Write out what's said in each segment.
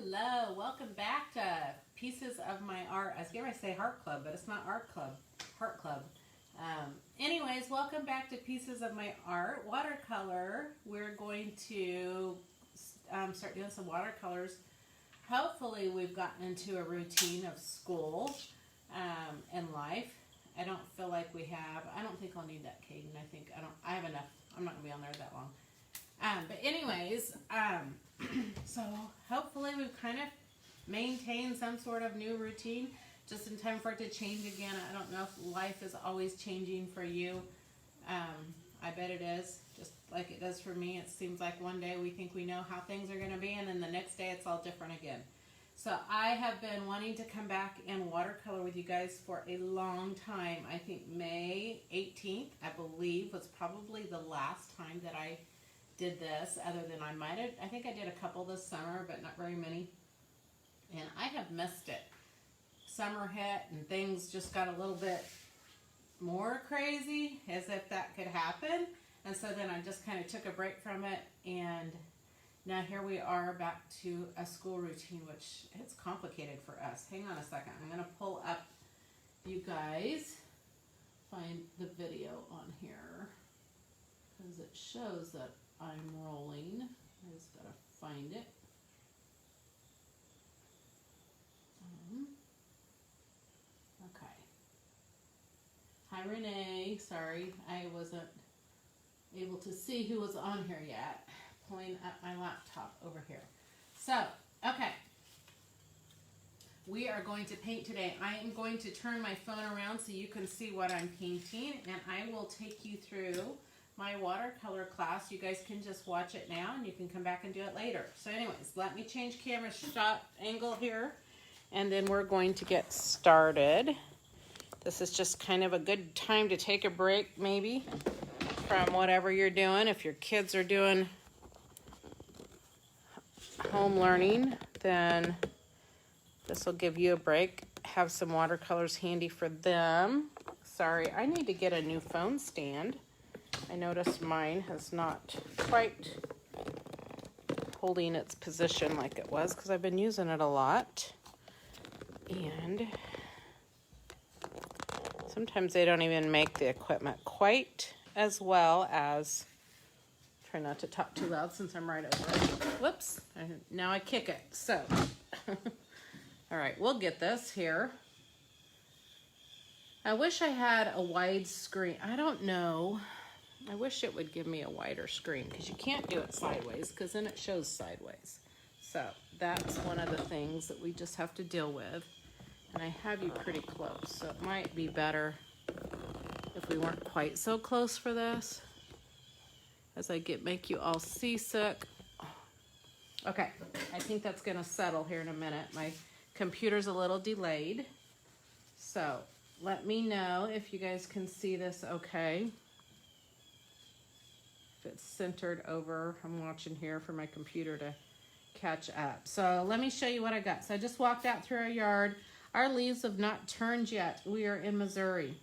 Hello, welcome back to Pieces of My Art. I was going to say Heart Club, but it's not Art Club, Heart Club. Anyways, welcome back to Pieces of My Art. Watercolor, we're going to start doing some watercolors. Hopefully we've gotten into a routine of school and life. I don't feel like we have. I don't think I'll need that, Caden. I have enough. I'm not going to be on there that long. But anyways, so hopefully we've kind of maintained some sort of new routine just in time for it to change again. I don't know if life is always changing for you. I bet it is, just like it does for me. It seems like one day we think we know how things are going to be, and then the next day it's all different again. So I have been wanting to come back and watercolor with you guys for a long time. I think May 18th, I believe, was probably the last time that I did this, other than I think I did a couple this summer, but not very many. And I have missed it. Summer hit and things just got a little bit more crazy, as if that could happen. And so then I just kind of took a break from it, and now here we are back to a school routine, which it's complicated for us. Hang on a second. I'm going to pull up, you guys, find the video on here, because it shows that I'm rolling. I just gotta find it. Okay. Hi, Renee. Sorry, I wasn't able to see who was on here yet. Pulling up my laptop over here. So, okay. We are going to paint today. I am going to turn my phone around so you can see what I'm painting, and I will take you through my watercolor class. You guys can just watch it now and you can come back and do it later. So anyways, let me change camera shot angle here, and then we're going to get started. This is just kind of a good time to take a break maybe from whatever you're doing. If your kids are doing home learning, then this will give you a break. Have some watercolors handy for them. Sorry, I need to get a new phone stand. I noticed mine has not quite holding its position like it was, because I've been using it a lot. And sometimes they don't even make the equipment quite as well as, try not to talk too loud since I'm right over it. Whoops, now I kick it. So, all right, we'll get this here. I wish I had a wide screen. I don't know. I wish it would give me a wider screen, because you can't do it sideways, because then it shows sideways. So that's one of the things that we just have to deal with. And I have you pretty close, so it might be better if we weren't quite so close for this, as I make you all seasick. Okay, I think that's gonna settle here in a minute. My computer's a little delayed, so let me know if you guys can see this okay. If it's centered over, I'm watching here for my computer to catch up. So let me show you what I got. So I just walked out through our yard. Our leaves have not turned yet. We are in Missouri,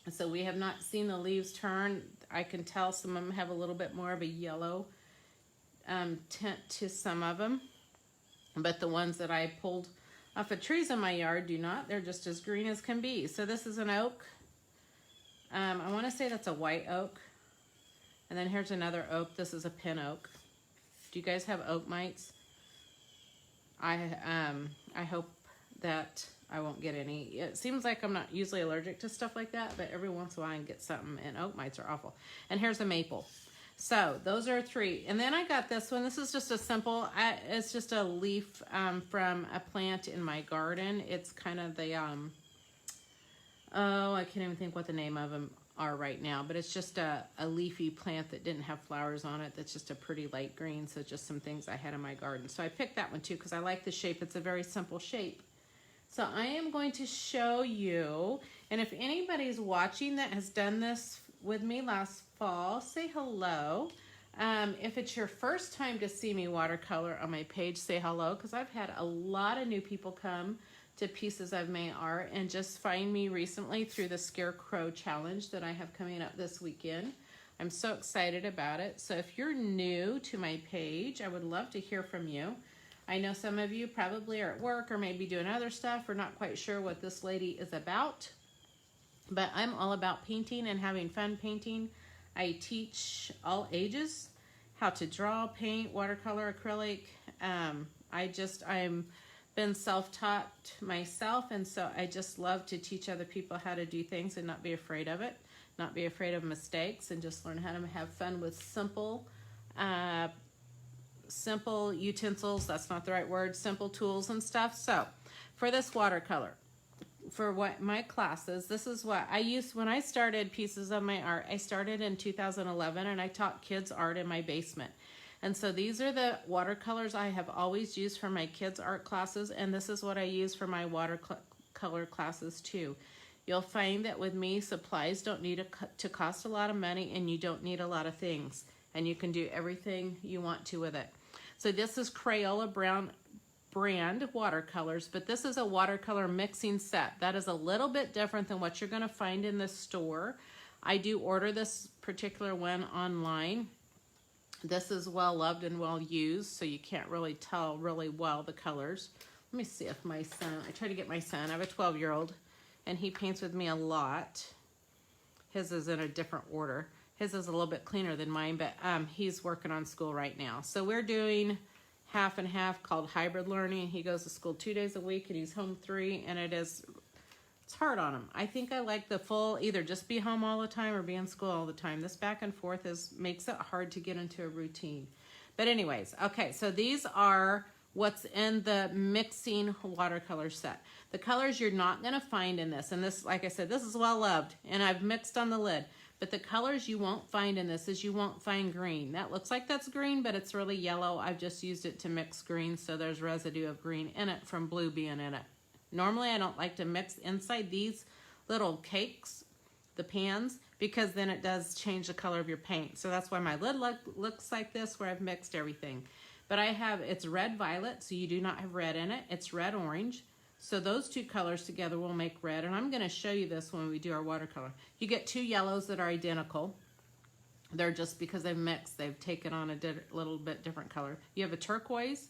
so we have not seen the leaves turn. I can tell some of them have a little bit more of a yellow tint to some of them, but the ones that I pulled off of trees in my yard do not. They're just as green as can be. So this is an oak. I want to say that's a white oak. And then here's another oak. This is a pin oak. Do you guys have oak mites? I hope that I won't get any. It seems like I'm not usually allergic to stuff like that, but every once in a while I can get something, and oak mites are awful. And here's a maple. So those are three. And then I got this one. This is just a simple, it's just a leaf from a plant in my garden. It's kind of the, I can't even think what the name of them are right now, but it's just a leafy plant that didn't have flowers on it. That's just a pretty light green. So just some things I had in my garden. So I picked that one too, because I like the shape. It's a very simple shape. So I am going to show you, and if anybody's watching that has done this with me last fall, say hello. If it's your first time to see me watercolor on my page, say hello, because I've had a lot of new people come to Pieces of My Art and just find me recently through the Scarecrow Challenge that I have coming up this weekend. I'm so excited about it. So if you're new to my page, I would love to hear from you. I know some of you probably are at work or maybe doing other stuff or not quite sure what this lady is about. But I'm all about painting and having fun painting. I teach all ages how to draw, paint, watercolor, acrylic. I'm been self-taught myself, and so I just love to teach other people how to do things and not be afraid of it, not be afraid of mistakes, and just learn how to have fun with simple utensils. That's not the right word. Simple tools and stuff. So for this watercolor, for what my classes, this is what I used when I started Pieces of My Art. I started in 2011, and I taught kids art in my basement. And so these are the watercolors I have always used for my kids' art classes, and this is what I use for my watercolor classes too. You'll find that with me, supplies don't need to cost a lot of money, and you don't need a lot of things, and you can do everything you want to with it. So this is Crayola brand watercolors, but this is a watercolor mixing set. That is a little bit different than what you're going to find in the store. I do order this particular one online. This is well loved and well used, so you can't really tell really well the colors. Let me see if my son, I try to get my son, I have a 12-year-old, and he paints with me a lot. His is in a different order. His is a little bit cleaner than mine, but he's working on school right now. So we're doing half and half called hybrid learning. He goes to school 2 days a week, and he's home 3, and it's hard on him. I think I like the full, either just be home all the time or be in school all the time. This back and forth makes it hard to get into a routine. But anyways, okay, so these are what's in the mixing watercolor set. The colors you're not gonna find in this, and this, like I said, this is well loved, and I've mixed on the lid, but the colors you won't find in this is you won't find green. That looks like that's green, but it's really yellow. I've just used it to mix green, so there's residue of green in it from blue being in it. Normally, I don't like to mix inside these little cakes, the pans, because then it does change the color of your paint. So that's why my lid looks like this, where I've mixed everything. But it's red violet, so you do not have red in it. It's red orange. So those two colors together will make red. And I'm going to show you this when we do our watercolor. You get 2 yellows that are identical. They're just because they've mixed. They've taken on a little bit different color. You have a turquoise.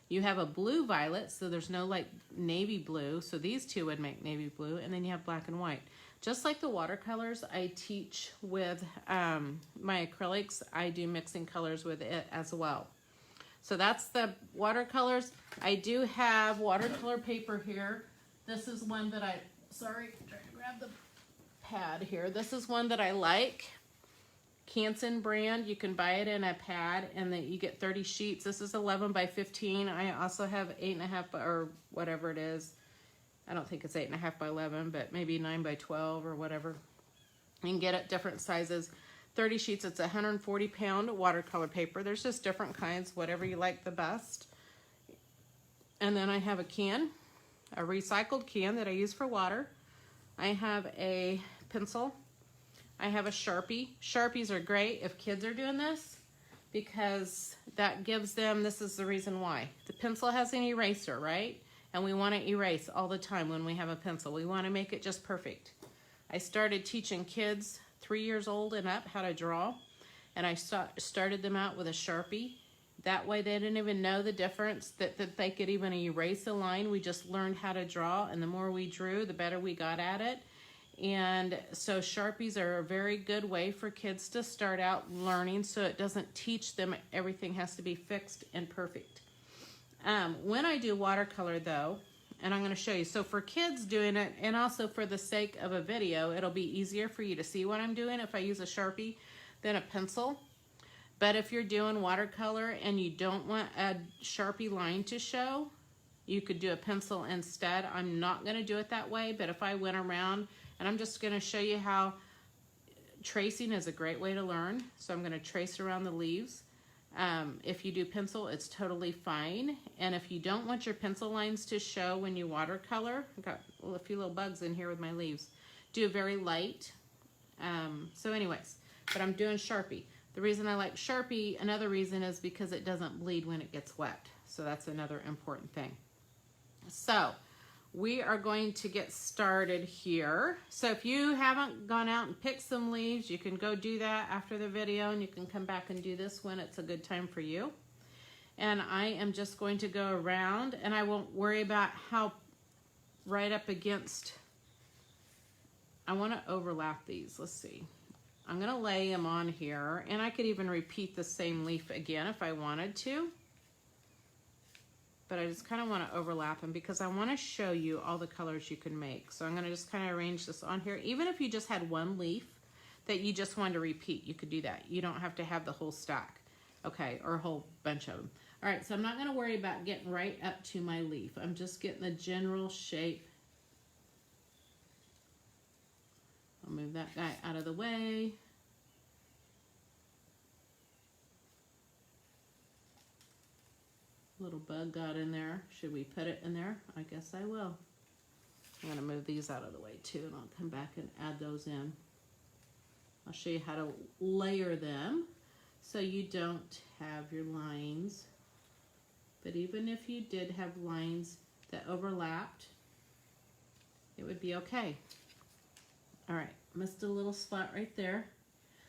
You have a blue violet, so there's no like navy blue, so these two would make navy blue, and then you have black and white. Just like the watercolors I teach with my acrylics, I do mixing colors with it as well. So that's the watercolors. I do have watercolor paper here. This is one that sorry, I'm trying to grab the pad here. This is one that I like. Canson brand, you can buy it in a pad, and then you get 30 sheets. This is 11 by 15. I also have 8.5 or whatever it is. I don't think it's 8.5 by 11, but maybe 9 by 12 or whatever. You can get it different sizes. 30 sheets, it's 140-pound watercolor paper. There's just different kinds, whatever you like the best. And then I have a can, a recycled can that I use for water. I have a pencil. I have a Sharpie. Sharpies are great if kids are doing this, because that gives them, this is the reason why. The pencil has an eraser, right? And we want to erase all the time when we have a pencil. We want to make it just perfect. I started teaching kids 3 years old and up how to draw, and I started them out with a Sharpie. That way they didn't even know the difference, that they could even erase a line. We just learned how to draw, and the more we drew, the better we got at it. And so Sharpies are a very good way for kids to start out learning, so it doesn't teach them everything has to be fixed and perfect. When I do watercolor though, and I'm going to show you, so for kids doing it, and also for the sake of a video, it'll be easier for you to see what I'm doing if I use a Sharpie than a pencil. But if you're doing watercolor and you don't want a Sharpie line to show, you could do a pencil instead. I'm not going to do it that way, but if I went around, and I'm just going to show you how tracing is a great way to learn. So I'm going to trace around the leaves. If you do pencil, it's totally fine. And if you don't want your pencil lines to show when you watercolor, I've got a few little bugs in here with my leaves, do very light. So anyways, but I'm doing Sharpie. The reason I like Sharpie, another reason, is because it doesn't bleed when it gets wet. So that's another important thing. So we are going to get started here. So if you haven't gone out and picked some leaves, you can go do that after the video, and you can come back and do this when it's a good time for you. and I am just going to go around, and I won't worry about how right up against. I want to overlap these. Let's see. I'm going to lay them on here, and I could even repeat the same leaf again if I wanted to. But I just kind of want to overlap them because I want to show you all the colors you can make. So I'm going to just kind of arrange this on here. Even if you just had one leaf that you just wanted to repeat, you could do that. You don't have to have the whole stack, okay, or a whole bunch of them. All right, so I'm not going to worry about getting right up to my leaf. I'm just getting the general shape. I'll move that guy out of the way. Little bug got in there. Should we put it in there? I guess I will. I'm going to move these out of the way too, and I'll come back and add those in. I'll show you how to layer them so you don't have your lines. But even if you did have lines that overlapped, it would be okay. All right, missed a little spot right there.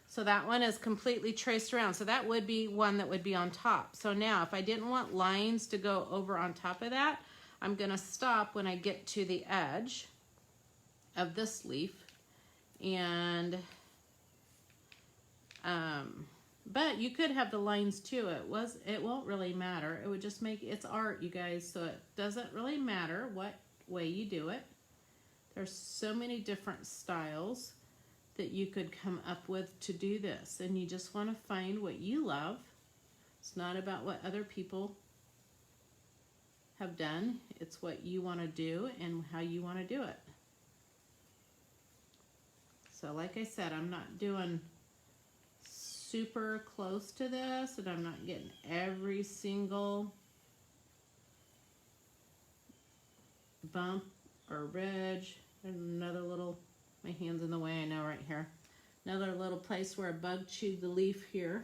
So that one is completely traced around. So that would be one that would be on top. So now if I didn't want lines to go over on top of that, I'm gonna stop when I get to the edge of this leaf. And, but you could have the lines too. It won't really matter. It would just make, it's art, you guys. So it doesn't really matter what way you do it. There's so many different styles that you could come up with to do this, and you just want to find what you love. It's not about what other people have done. It's what you want to do and how you want to do it. So like I said, I'm not doing super close to this, and I'm not getting every single bump or ridge. There's another little, my hand's in the way, I know, right here. Another little place where a bug chewed the leaf here.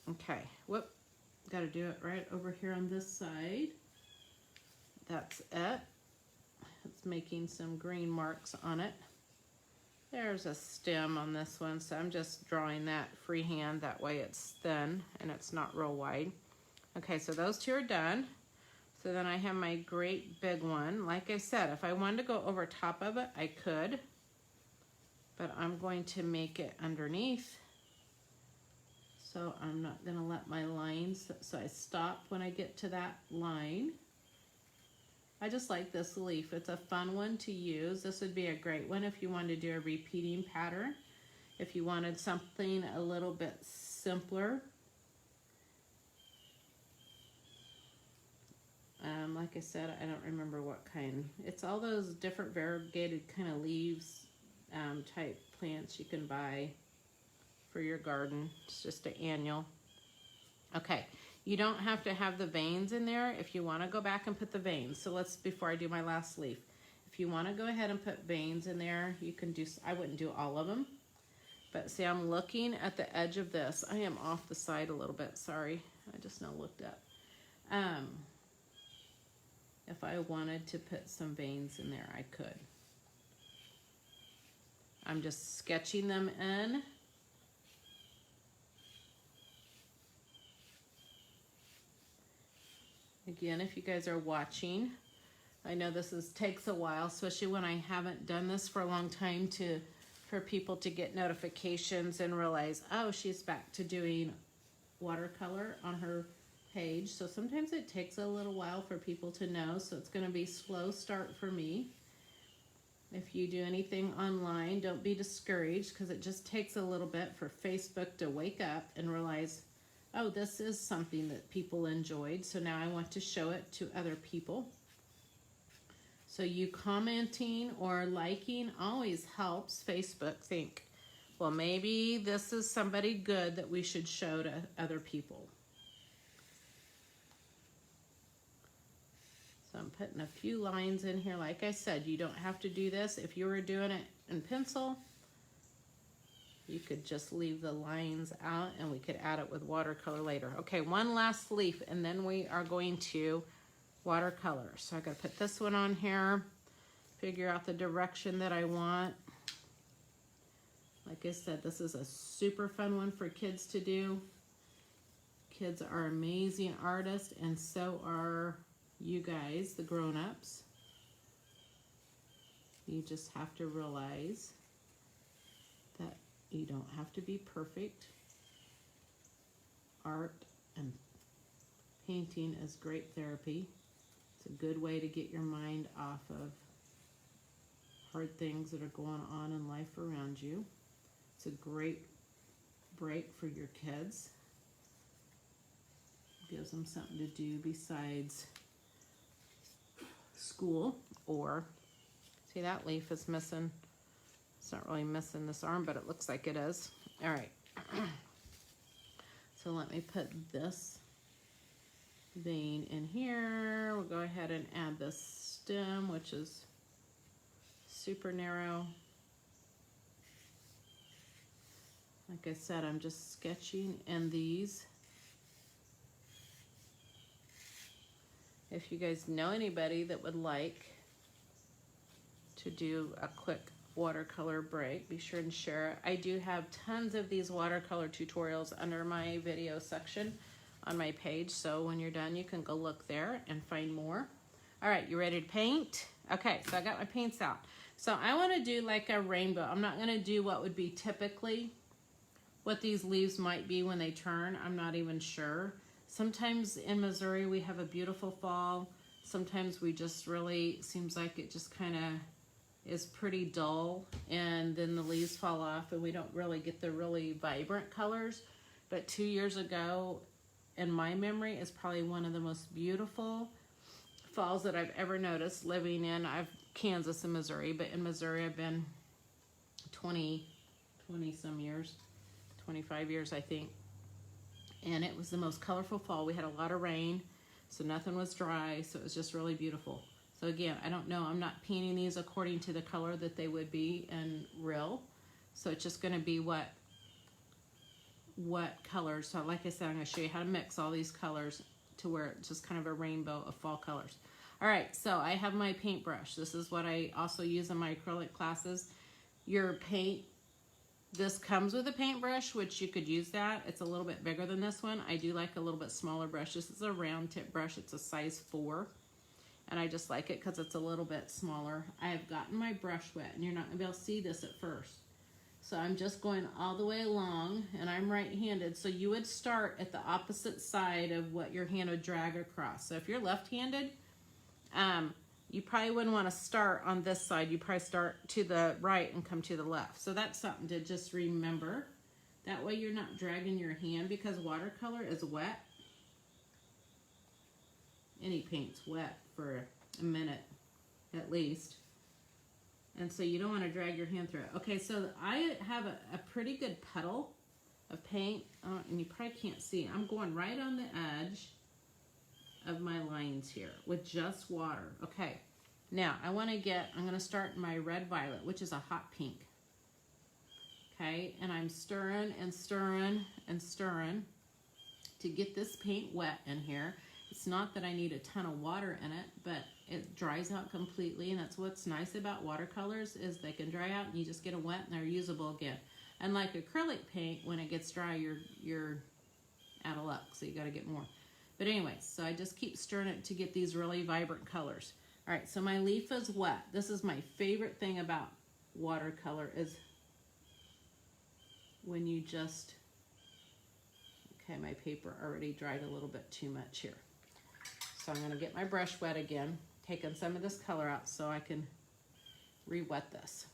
Okay, whoop, got to do it right over here on this side. That's it. It's making some green marks on it. There's a stem on this one, so I'm just drawing that freehand. That way it's thin and it's not real wide. Okay, so those two are done. So then I have my great big one. Like I said, if I wanted to go over top of it, I could, but I'm going to make it underneath. So I'm not gonna let my lines, so I stop when I get to that line. I just like this leaf. It's a fun one to use. This would be a great one if you wanted to do a repeating pattern. If you wanted something a little bit simpler. Like I said, I don't remember what kind. It's all those different variegated kind of leaves type plants you can buy for your garden. It's just an annual. Okay, you don't have to have the veins in there if you want to go back and put the veins. So let's, before I do my last leaf, if you want to go ahead and put veins in there, you can do, I wouldn't do all of them. But see, I'm looking at the edge of this. I am off the side a little bit, sorry. I just now looked up. If I wanted to put some veins in there, I could. I'm just sketching them in. Again, if you guys are watching, I know this takes a while, especially when I haven't done this for a long time, for people to get notifications and realize, oh, she's back to doing watercolor on her page. So sometimes it takes a little while for people to know, so it's going to be slow start for me. If you do anything online, don't be discouraged, because it just takes a little bit for Facebook to wake up and realize, oh, this is something that people enjoyed, so now I want to show it to other people. So you commenting or liking always helps Facebook think, well, maybe this is somebody good that we should show to other people. So I'm putting a few lines in here. Like I said, you don't have to do this. If you were doing it in pencil, you could just leave the lines out and we could add it with watercolor later. Okay, one last leaf and then we are going to watercolor. So I gotta put this one on here, figure out the direction that I want. Like I said, this is a super fun one for kids to do. Kids are amazing artists, and so are you guys, the grown-ups. You just have to realize that you don't have to be perfect. Art and painting is great therapy. It's a good way to get your mind off of hard things that are going on in life around you. It's a great break for your kids. Gives them something to do besides school. Or, see, that leaf is missing. It's not really missing this arm, but it looks like it is. All right. So let me put this vein in here. We'll go ahead and add this stem, which is super narrow. Like I said, I'm just sketching in these. If you guys know anybody that would like to do a quick watercolor break, be sure and share it. I do have tons of these watercolor tutorials under my video section on my page, so when you're done you can go look there and find more. All right, you ready to paint? Okay, so I got my paints out. So I want to do like a rainbow. I'm not going to do what would be typically what these leaves might be when they turn. I'm not even sure. Sometimes in Missouri we have a beautiful fall. Sometimes we just really, seems like it just kind of is pretty dull, and then the leaves fall off and we don't really get the really vibrant colors. But 2 years ago, in my memory, is probably one of the most beautiful falls that I've ever noticed living in Kansas and Missouri, but in Missouri I've been 20 some years, 25 years I think. And it was the most colorful fall. We had a lot of rain, so nothing was dry, so it was just really beautiful. So again, I don't know, I'm not painting these according to the color that they would be in real. So it's just gonna be what colors. So like I said, I'm gonna show you how to mix all these colors to where it's just kind of a rainbow of fall colors. All right, so I have my paintbrush. This is what I also use in my acrylic classes. Your paint, this comes with a paintbrush, which you could use that. It's a little bit bigger than this one. I do like a little bit smaller brush. This is a round tip brush. It's a size 4. And I just like it because it's a little bit smaller. I have gotten my brush wet, and you're not going to be able to see this at first. So I'm just going all the way along, and I'm right-handed. So you would start at the opposite side of what your hand would drag across. So if you're left-handed, you probably wouldn't want to start on this side. You probably start to the right and come to the left. So that's something to just remember. That way you're not dragging your hand, because watercolor is wet. Any paint's wet for a minute at least. And so you don't want to drag your hand through it. Okay, so I have a pretty good puddle of paint, and you probably can't see. I'm going right on the edge of my lines here with just water. Okay, now I'm going to start my red violet, which is a hot pink. Okay, and I'm stirring and stirring and stirring to get this paint wet in here. It's not that I need a ton of water in it, but it dries out completely, and that's what's nice about watercolors, is they can dry out and you just get them wet and they're usable again. Unlike acrylic paint, when it gets dry, you're out of luck, so you got to get more. But anyway, so I just keep stirring it to get these really vibrant colors. All right, so my leaf is wet. This is my favorite thing about watercolor, is when you just, okay, my paper already dried a little bit too much here. So I'm going to get my brush wet again, taking some of this color out so I can re-wet this.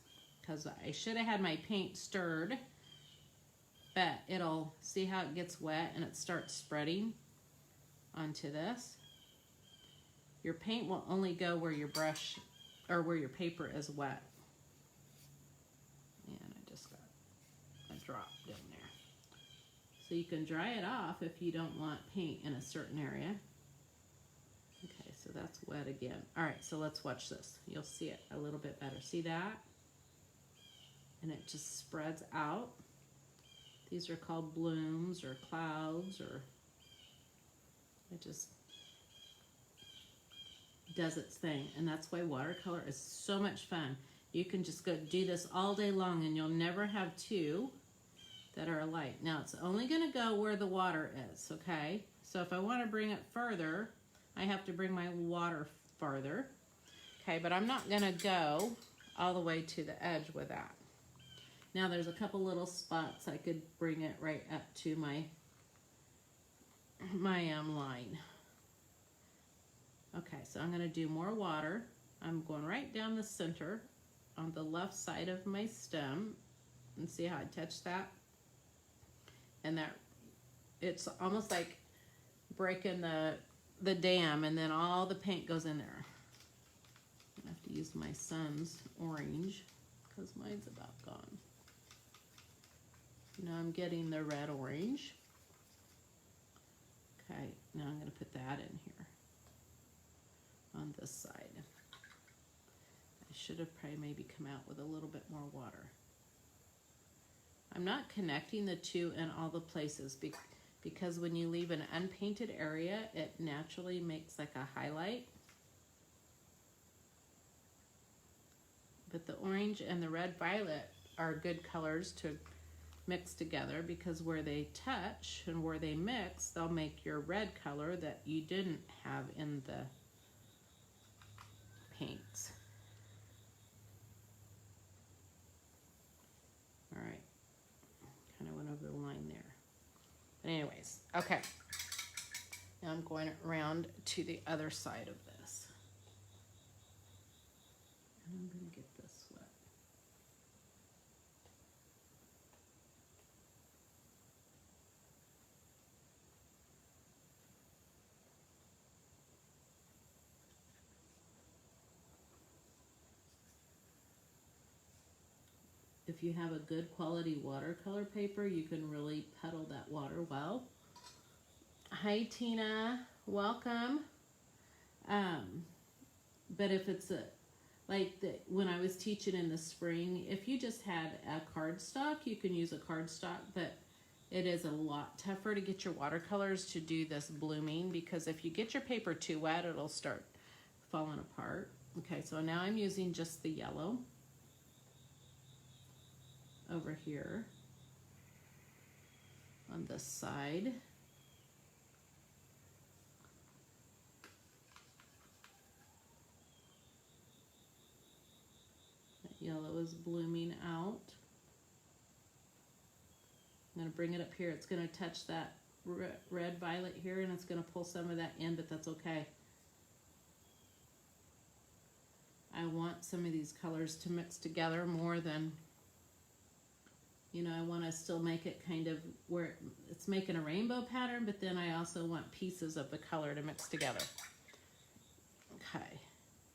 Because I should have had my paint stirred, but it'll, see how it gets wet and it starts spreading onto this. Your paint will only go where your brush, or where your paper is wet. And I just got a drop down there. So you can dry it off if you don't want paint in a certain area. Okay, so that's wet again. All right, so let's watch this. You'll see it a little bit better. See that? And it just spreads out. These are called blooms or clouds, or it just does its thing. And that's why watercolor is so much fun. You can just go do this all day long and you'll never have two that are alike. Now it's only gonna go where the water is, okay? So if I wanna bring it further, I have to bring my water farther. Okay, but I'm not gonna go all the way to the edge with that. Now there's a couple little spots I could bring it right up to my line. Okay, so I'm gonna do more water. I'm going right down the center on the left side of my stem, and see how I touch that? And that, it's almost like breaking the dam, and then all the paint goes in there. I have to use my son's orange because mine's about gone. Now I'm getting the red orange. Okay, now I'm going to put that in here on this side. I should have probably maybe come out with a little bit more water. I'm not connecting the two in all the places because when you leave an unpainted area, it naturally makes like a highlight. But the orange and the red violet are good colors to mix together, because where they touch and where they mix, they'll make your red color that you didn't have in the paints. All right, kind of went over the line there. But anyways, okay. Now I'm going around to the other side of this. And I'm going to get this wet. If you have a good quality watercolor paper, you can really puddle that water well. Hi Tina, welcome. But if it's when I was teaching in the spring, if you just had a cardstock, you can use a cardstock, but it is a lot tougher to get your watercolors to do this blooming, because if you get your paper too wet, it'll start falling apart. Okay, so now I'm using just the yellow over here on this side. That yellow is blooming out. I'm going to bring it up here. It's going to touch that red violet here, and it's going to pull some of that in, but that's okay. I want some of these colors to mix together more than, you know, I want to still make it kind of where it's making a rainbow pattern, but then I also want pieces of the color to mix together. Okay,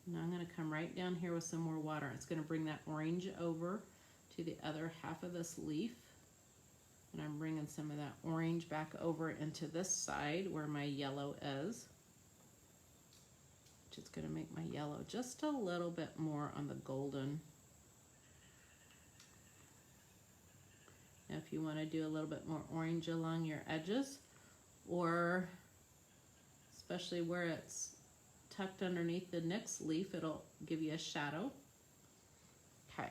now I'm going to come right down here with some more water. It's going to bring that orange over to the other half of this leaf. And I'm bringing some of that orange back over into this side where my yellow is, which is going to make my yellow just a little bit more on the golden. Now, if you want to do a little bit more orange along your edges, or especially where it's tucked underneath the next leaf, it'll give you a shadow. Okay.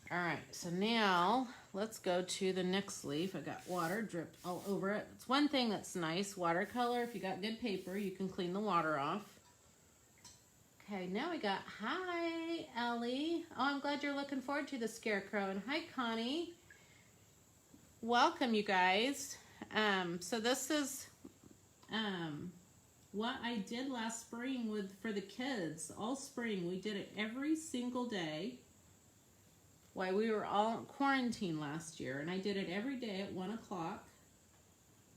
All right, so now let's go to the next leaf. I got water dripped all over it. It's one thing that's nice, watercolor, if you got good paper, you can clean the water off. Okay, now we got, hi, Ellie. Oh, I'm glad you're looking forward to the scarecrow. And hi, Connie. Welcome, you guys. So this is what I did last spring for the kids. All spring, we did it every single day while we were all quarantined last year. And I did it every day at 1 o'clock.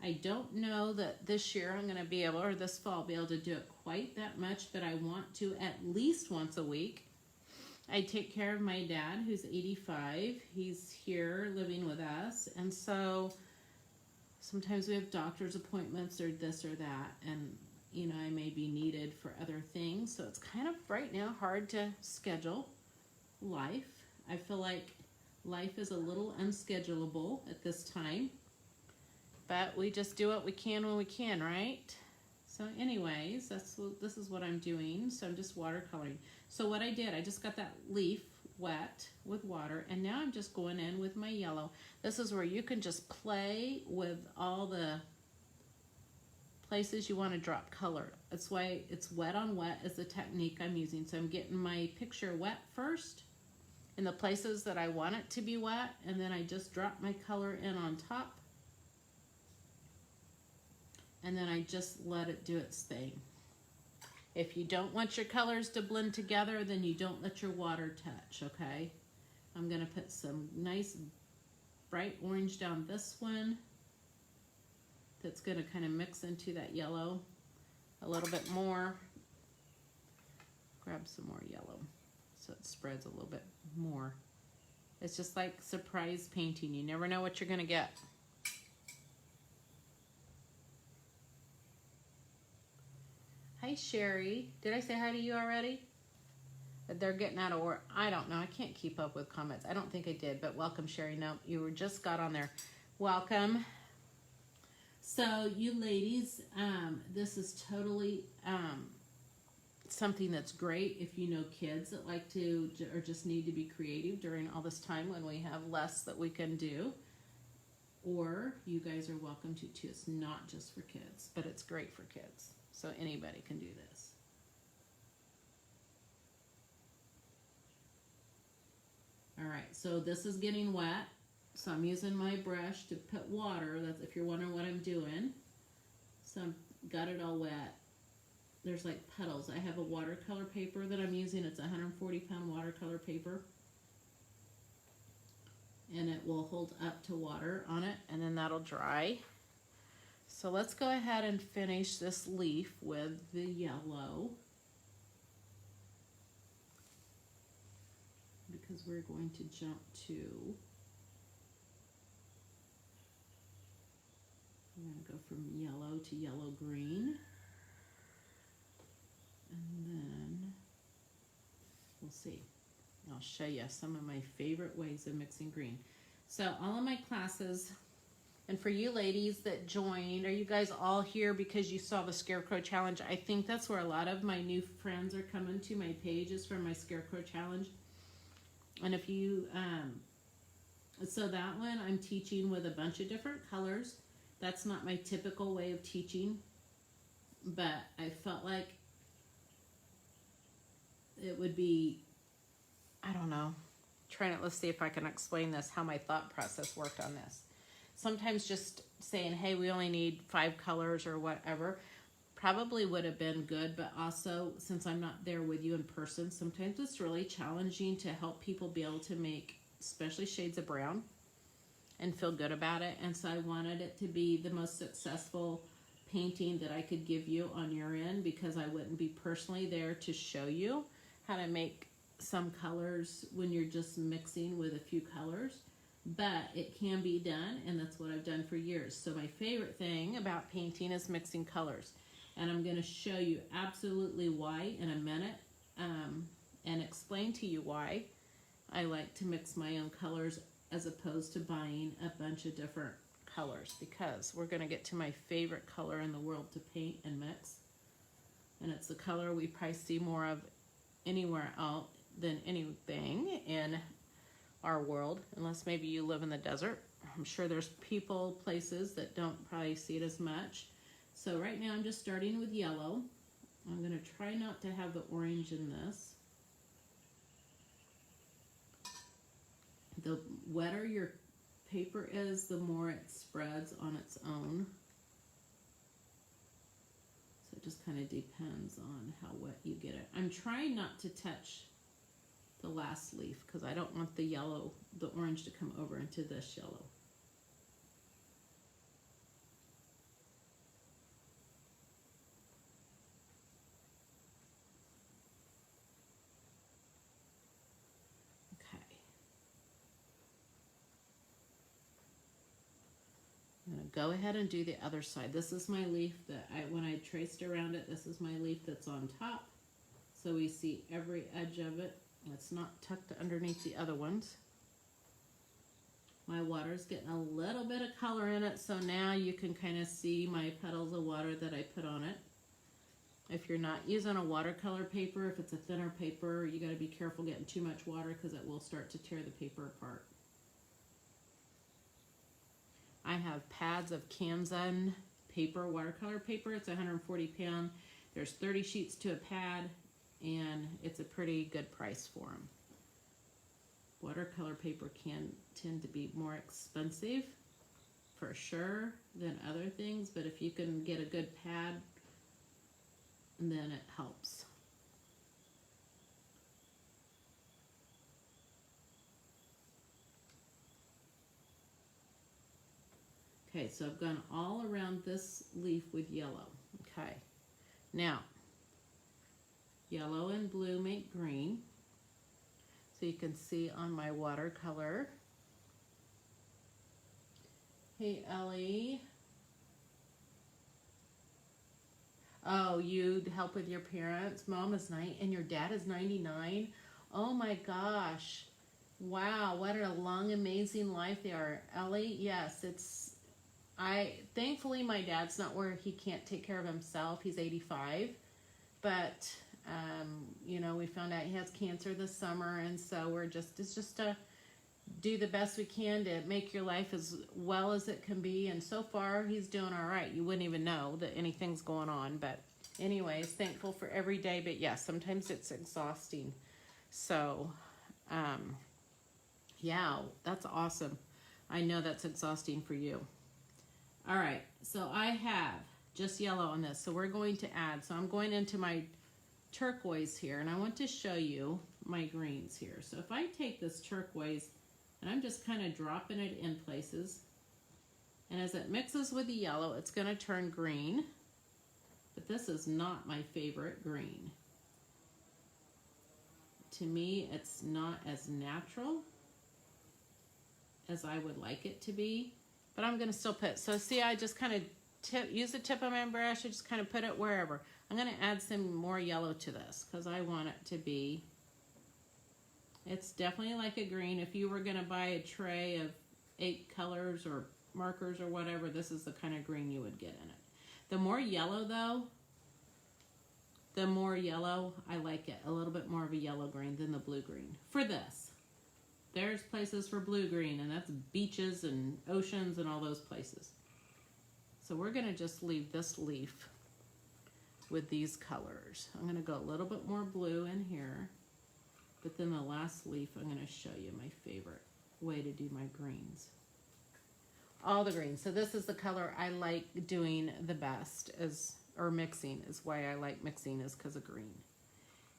I don't know that this year I'm going to be able, or this fall, be able to do it quite that much, but I want to at least once a week. I take care of my dad, who's 85. He's here living with us, and so sometimes we have doctor's appointments or this or that, and you know, I may be needed for other things, so it's kind of right now hard to schedule life. I feel like life is a little unschedulable at this time. But we just do what we can when we can, right? So anyways, this is what I'm doing. So I'm just watercoloring. So what I did, I just got that leaf wet with water, and now I'm just going in with my yellow. This is where you can just play with all the places you want to drop color. That's why it's wet on wet is the technique I'm using. So I'm getting my picture wet first in the places that I want it to be wet, and then I just drop my color in on top, and then I just let it do its thing. If you don't want your colors to blend together, then you don't let your water touch, okay? I'm gonna put some nice bright orange down this one. That's gonna kind of mix into that yellow a little bit more. Grab some more yellow so it spreads a little bit more. It's just like surprise painting. You never know what you're gonna get. Hi Sherry, did I say hi to you already? They're getting out of work. I don't know, I can't keep up with comments. I don't think I did, but welcome Sherry. No, you were just got on there. Welcome. So you ladies, this is totally something that's great if you know kids that like to or just need to be creative during all this time when we have less that we can do. Or you guys are welcome to too. It's not just for kids, but it's great for kids. So anybody can do this. All right, so this is getting wet. So I'm using my brush to put water. That's if you're wondering what I'm doing. So I've got it all wet. There's like petals. I have a watercolor paper that I'm using. It's a 140-pound watercolor paper. And it will hold up to water on it, and then that'll dry. So let's go ahead and finish this leaf with the yellow, because we're going to jump to, we're going to go from yellow to yellow green, and then we'll see. I'll show you some of my favorite ways of mixing green. So all of my classes, and for you ladies that joined, are you guys all here because you saw the Scarecrow Challenge? I think that's where a lot of my new friends are coming to. My page is from my Scarecrow Challenge. And if you, so that one I'm teaching with a bunch of different colors. That's not my typical way of teaching, but I felt like it would be, I don't know, let's see if I can explain this, how my thought process worked on this. Sometimes just saying, hey, we only need 5 colors or whatever, probably would have been good, but also since I'm not there with you in person, sometimes it's really challenging to help people be able to make, especially shades of brown, and feel good about it. And so I wanted it to be the most successful painting that I could give you on your end, because I wouldn't be personally there to show you how to make some colors when you're just mixing with a few colors. But it can be done, and that's what I've done for years. So my favorite thing about painting is mixing colors. And I'm going to show you absolutely why in a minute, and explain to you why I like to mix my own colors as opposed to buying a bunch of different colors, because we're going to get to my favorite color in the world to paint and mix. And it's the color we probably see more of anywhere else than anything in our world, unless maybe you live in the desert. I'm sure there's people, places that don't probably see it as much. So right now I'm just starting with yellow. I'm going to try not to have the orange in this. The wetter your paper is, the more it spreads on its own. So it just kind of depends on how wet you get it. I'm trying not to touch the last leaf because I don't want the yellow, the orange to come over into this yellow. Okay. I'm going to go ahead and do the other side. This is my leaf that when I traced around it, this is my leaf that's on top. So we see every edge of it. It's not tucked underneath the other ones. My water's getting a little bit of color in it, so now you can kind of see my petals of water that I put on it. If you're not using a watercolor paper, if it's a thinner paper, you got to be careful getting too much water because it will start to tear the paper apart. I have pads of Canson paper, watercolor paper. It's 140 pound. There's 30 sheets to a pad, and it's a pretty good price for them. Watercolor paper can tend to be more expensive, for sure, than other things, but if you can get a good pad, then it helps. Okay, so I've gone all around this leaf with yellow. Okay, now yellow and blue make green. So you can see on my watercolor. Hey, Ellie. Oh, you'd help with your parents. Mom is 90 and your dad is 99. Oh my gosh. Wow, what a long, amazing life they are. Ellie, yes, thankfully my dad's not where he can't take care of himself. He's 85. But, you know, we found out he has cancer this summer, and so it's just to do the best we can to make your life as well as it can be, and so far he's doing all right. You wouldn't even know that anything's going on, but anyways, thankful for every day. But yes, sometimes it's exhausting. So yeah, that's awesome. I know that's exhausting for you. All right, so I have just yellow on this, so we're going to add, so I'm going into my turquoise here, and I want to show you my greens here. So if I take this turquoise and I'm just kind of dropping it in places, and as it mixes with the yellow, it's going to turn green, but this is not my favorite green. To me, it's not as natural as I would like it to be, but I'm going to still put, so see, I just kind of use the tip of my brush, I just kind of put it wherever. I'm going to add some more yellow to this because I want it to be, it's definitely like a green. If you were going to buy a tray of 8 colors or markers or whatever, this is the kind of green you would get in it. The more yellow though, the more yellow I like it. A little bit more of a yellow green than the blue green. For this, there's places for blue green, and that's beaches and oceans and all those places. So we're going to just leave this leaf with these colors. I'm going to go a little bit more blue in here, but then the last leaf I'm going to show you my favorite way to do my greens. All the greens. So this is the color I like doing the best, or mixing is why I like mixing, is because of green.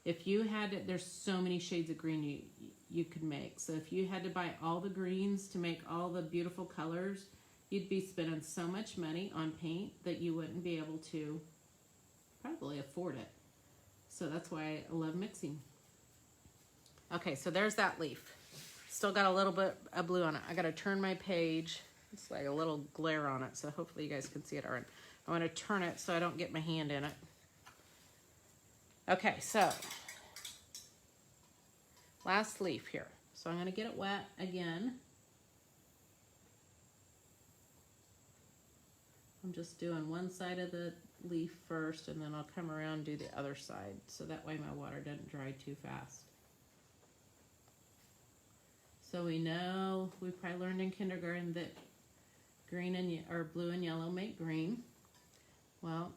If you had to, there's so many shades of green you could make. So if you had to buy all the greens to make all the beautiful colors, you'd be spending so much money on paint that you wouldn't be able to probably afford it. So that's why I love mixing. Okay, so there's that leaf. Still got a little bit of blue on it. I got to turn my page. It's like a little glare on it, so hopefully you guys can see it all right. I want to turn it so I don't get my hand in it. Okay, so last leaf here. So I'm going to get it wet again. I'm just doing one side of the leaf first, and then I'll come around and do the other side, so that way my water doesn't dry too fast. So we know, we probably learned in kindergarten that green and or blue and yellow make green. Well,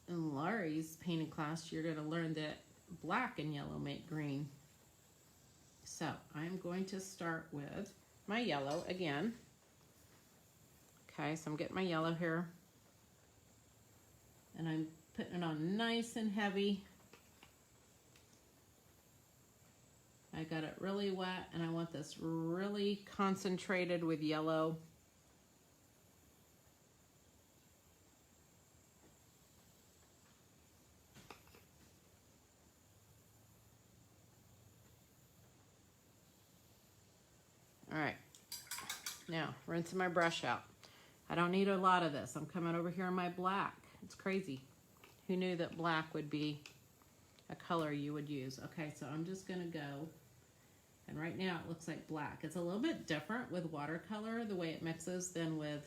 in Laurie's painting class, you're going to learn that black and yellow make green. So I'm going to start with my yellow again. Okay, so I'm getting my yellow here, and I'm putting it on nice and heavy. I got it really wet, and I want this really concentrated with yellow. All right, now rinsing my brush out. I don't need a lot of this. I'm coming over here on my black. It's crazy. Who knew that black would be a color you would use? Okay, so I'm just gonna go, and right now it looks like black. It's a little bit different with watercolor, the way it mixes, than with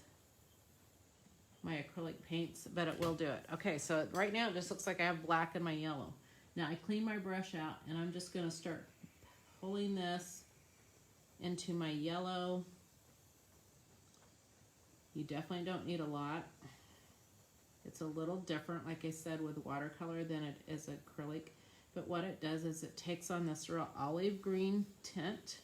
my acrylic paints, but it will do it. Okay, so right now it just looks like I have black in my yellow. Now I clean my brush out and I'm just gonna start pulling this into my yellow. You definitely don't need a lot. It's a little different, like I said, with watercolor than it is acrylic. But what it does is it takes on this real olive green tint.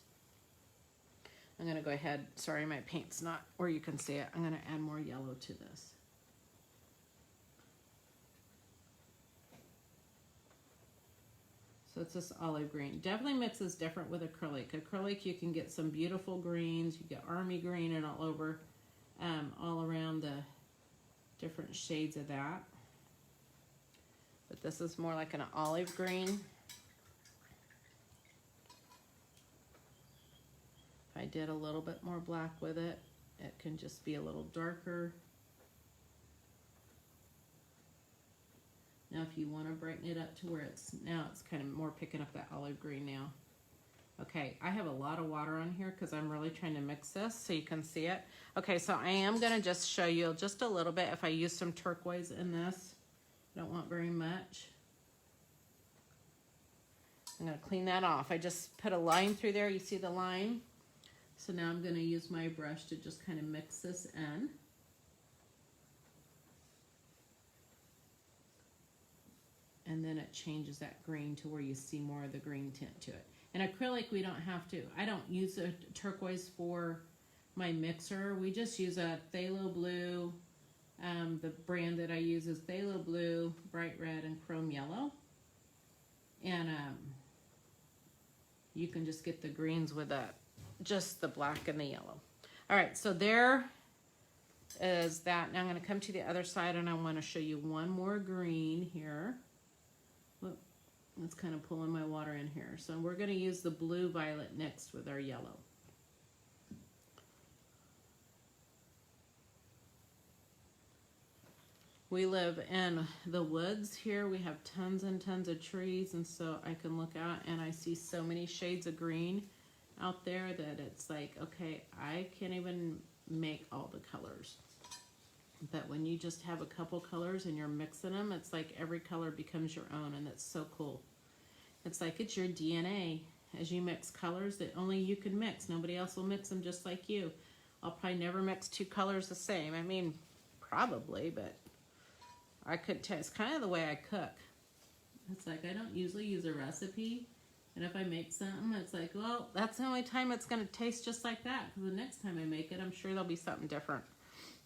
I'm gonna go ahead, sorry my paint's not where you can see it. I'm gonna add more yellow to this. So it's this olive green. Definitely mixes different with acrylic. Acrylic, you can get some beautiful greens. You get army green and all over, all around the different shades of that. But this is more like an olive green. If I did a little bit more black with it, it can just be a little darker. Now if you want to brighten it up to where it's kind of more picking up that olive green now. Okay, I have a lot of water on here because I'm really trying to mix this so you can see it. Okay, so I am going to just show you just a little bit if I use some turquoise in this. I don't want very much. I'm going to clean that off. I just put a line through there. You see the line? So now I'm going to use my brush to just kind of mix this in. And then it changes that green to where you see more of the green tint to it. In acrylic, we don't have to. I don't use a turquoise for my mixer. We just use a phthalo blue. The brand that I use is phthalo blue, bright red, and chrome yellow. And you can just get the greens with just the black and the yellow. All right, so there is that. Now I'm going to come to the other side and I want to show you one more green here. Look, it's kind of pulling my water in here. So we're going to use the blue violet next with our yellow. We live in the woods here. We have tons and tons of trees, and so I can look out and I see so many shades of green out there that it's like, okay, I can't even make all the colors. But when you just have a couple colors and you're mixing them, it's like every color becomes your own, and that's so cool. It's like it's your DNA. As you mix colors that only you can mix. Nobody else will mix them just like you. I'll probably never mix two colors the same. I mean, probably, but I could tell. It's kind of the way I cook. It's like I don't usually use a recipe, and if I make something, it's like, well, that's the only time it's going to taste just like that, because the next time I make it, I'm sure there'll be something different.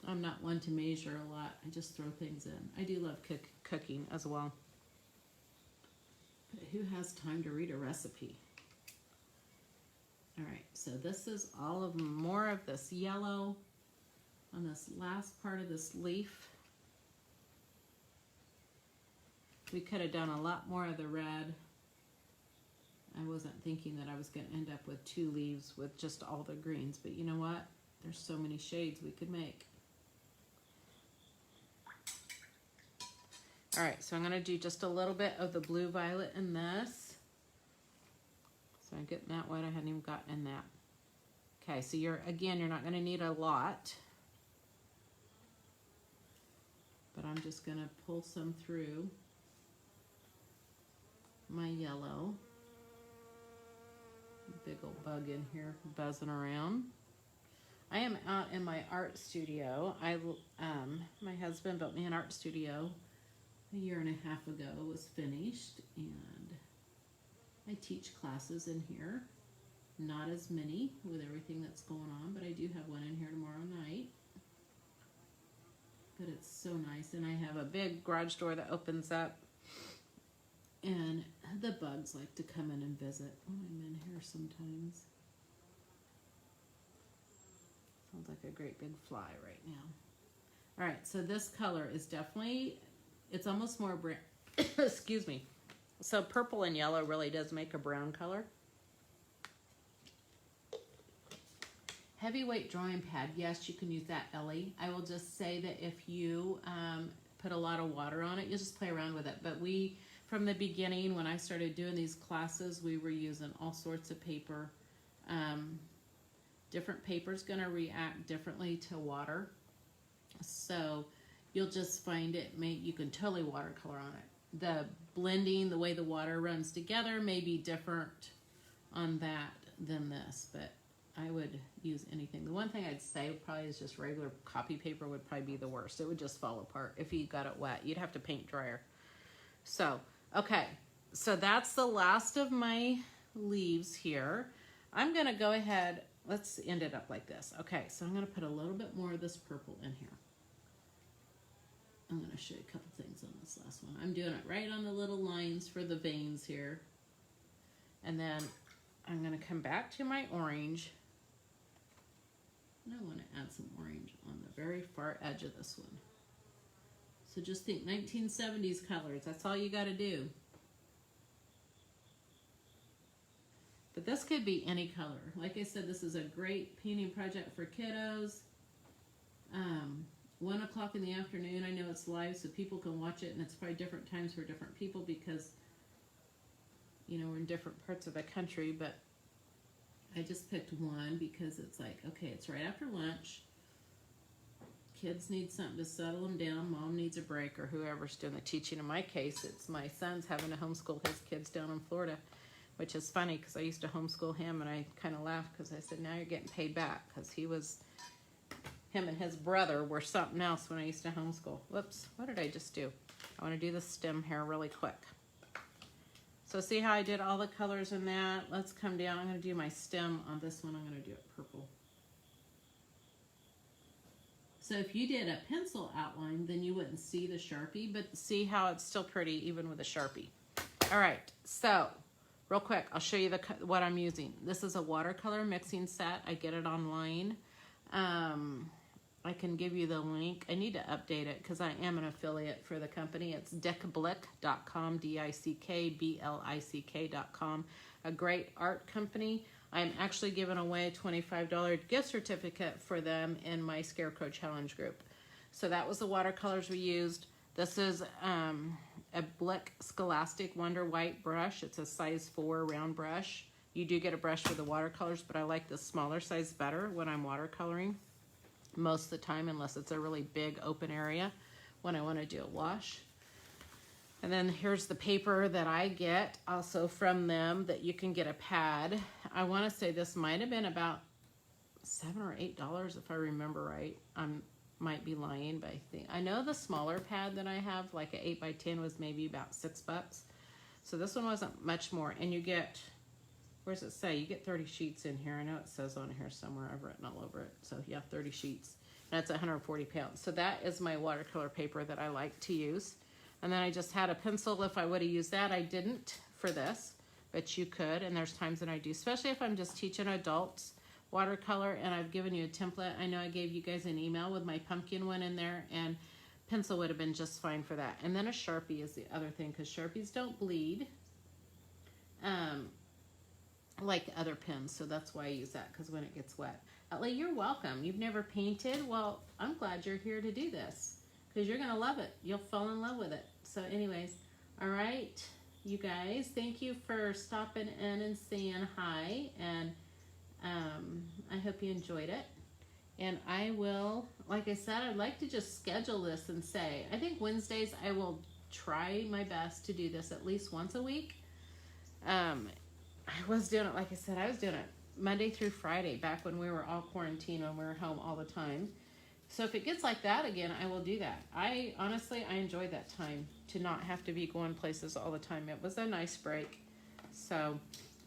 I'm not one to measure a lot. I just throw things in. I do love cooking as well. But who has time to read a recipe? All right, so this is all of more of this yellow on this last part of this leaf. We could have done a lot more of the red. I wasn't thinking that I was going to end up with 2 leaves with just all the greens, but you know what? There's so many shades we could make. All right, so I'm going to do just a little bit of the blue violet in this. So I'm getting that white. I hadn't even gotten in that. Okay, so you're not going to need a lot. But I'm just going to pull some through my yellow. Big old bug in here buzzing around. I am out in my art studio. My husband built me an art studio a year and a half ago. It was finished, and I teach classes in here. Not as many with everything that's going on, but I do have one in here tomorrow night. But it's so nice, and I have a big garage door that opens up, and the bugs like to come in and visit when I'm in here sometimes. Sounds like a great big fly right now. All right, so this color is definitely, it's almost more brown. Excuse me. So purple and yellow really does make a brown color. Heavyweight drawing pad, yes, you can use that, Ellie. I will just say that if you put a lot of water on it, you'll just play around with it. But we, from the beginning, when I started doing these classes, we were using all sorts of paper. Different paper's gonna react differently to water. So you'll just find it, you can totally watercolor on it. The blending, the way the water runs together may be different on that than this, but I would use anything. The one thing I'd say probably is just regular copy paper would probably be the worst. It would just fall apart if you got it wet. You'd have to paint drier. So, okay, so that's the last of my leaves here. I'm gonna go ahead, let's end it up like this. Okay, so I'm gonna put a little bit more of this purple in here. I'm gonna show you a couple things on this last one. I'm doing it right on the little lines for the veins here. And then I'm gonna come back to my orange. And I wanna add some orange on the very far edge of this one. So just think 1970s colors, that's all you gotta do. But this could be any color. Like I said, this is a great painting project for kiddos. 1 o'clock in the afternoon, I know it's live so people can watch it, and it's probably different times for different people because, you know, we're in different parts of the country, but I just picked one because it's like, okay, it's right after lunch. Kids need something to settle them down. Mom needs a break, or whoever's doing the teaching. In my case, it's my son's having to homeschool his kids down in Florida, which is funny because I used to homeschool him, and I kind of laughed because I said, now you're getting paid back, because him and his brother were something else when I used to homeschool. Whoops, what did I just do? I want to do the stem here really quick. So see how I did all the colors in that? Let's come down. I'm going to do my stem on this one. I'm going to do it purple. So if you did a pencil outline, then you wouldn't see the Sharpie, but see how it's still pretty even with a Sharpie. All right, so real quick, I'll show you what I'm using. This is a watercolor mixing set. I get it online. I can give you the link. I need to update it because I am an affiliate for the company. It's dickblick.com, dickblick.com. A great art company. I'm actually giving away a $25 gift certificate for them in my Scarecrow Challenge group. So that was the watercolors we used. This is a Blick Scholastic Wonder White brush. It's a size 4 round brush. You do get a brush for the watercolors, but I like the smaller size better when I'm watercoloring most of the time, unless it's a really big open area when I want to do a wash. And then here's the paper that I get also from them that you can get a pad. I want to say this might have been about $7 or $8 if I remember right. I might be lying, but I know the smaller pad that I have, like an 8x10, was maybe about $6. So this one wasn't much more. And you get, where does it say? You get 30 sheets in here. I know it says on here somewhere. I've written all over it. So yeah, 30 sheets. That's 140 pounds. So that is my watercolor paper that I like to use. And then I just had a pencil. If I would have used that, I didn't for this, but you could. And there's times that I do, especially if I'm just teaching adults watercolor and I've given you a template. I know I gave you guys an email with my pumpkin one in there, and pencil would have been just fine for that. And then a Sharpie is the other thing, because Sharpies don't bleed like other pens. So that's why I use that, because when it gets wet. Utley, you're welcome. You've never painted? Well, I'm glad you're here to do this, because you're going to love it. You'll fall in love with it. So anyways, all right, you guys, thank you for stopping in and saying hi. And I hope you enjoyed it. And I will, like I said, I'd like to just schedule this and say, I think Wednesdays I will try my best to do this at least once a week. I was doing it, like I said, I was doing it Monday through Friday back when we were all quarantined, when we were home all the time. So if it gets like that again, I will do that. Honestly, I enjoyed that time to not have to be going places all the time. It was a nice break. So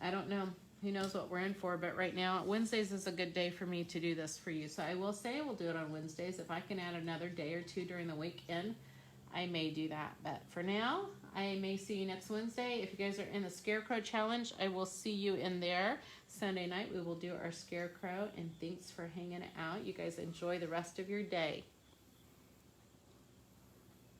I don't know. Who knows what we're in for, but right now, Wednesdays is a good day for me to do this for you. So I will say we'll do it on Wednesdays. If I can add another day or two during the weekend, I may do that. But for now, I may see you next Wednesday. If you guys are in the Scarecrow Challenge, I will see you in there. Sunday night, we will do our Scarecrow, and thanks for hanging out. You guys enjoy the rest of your day.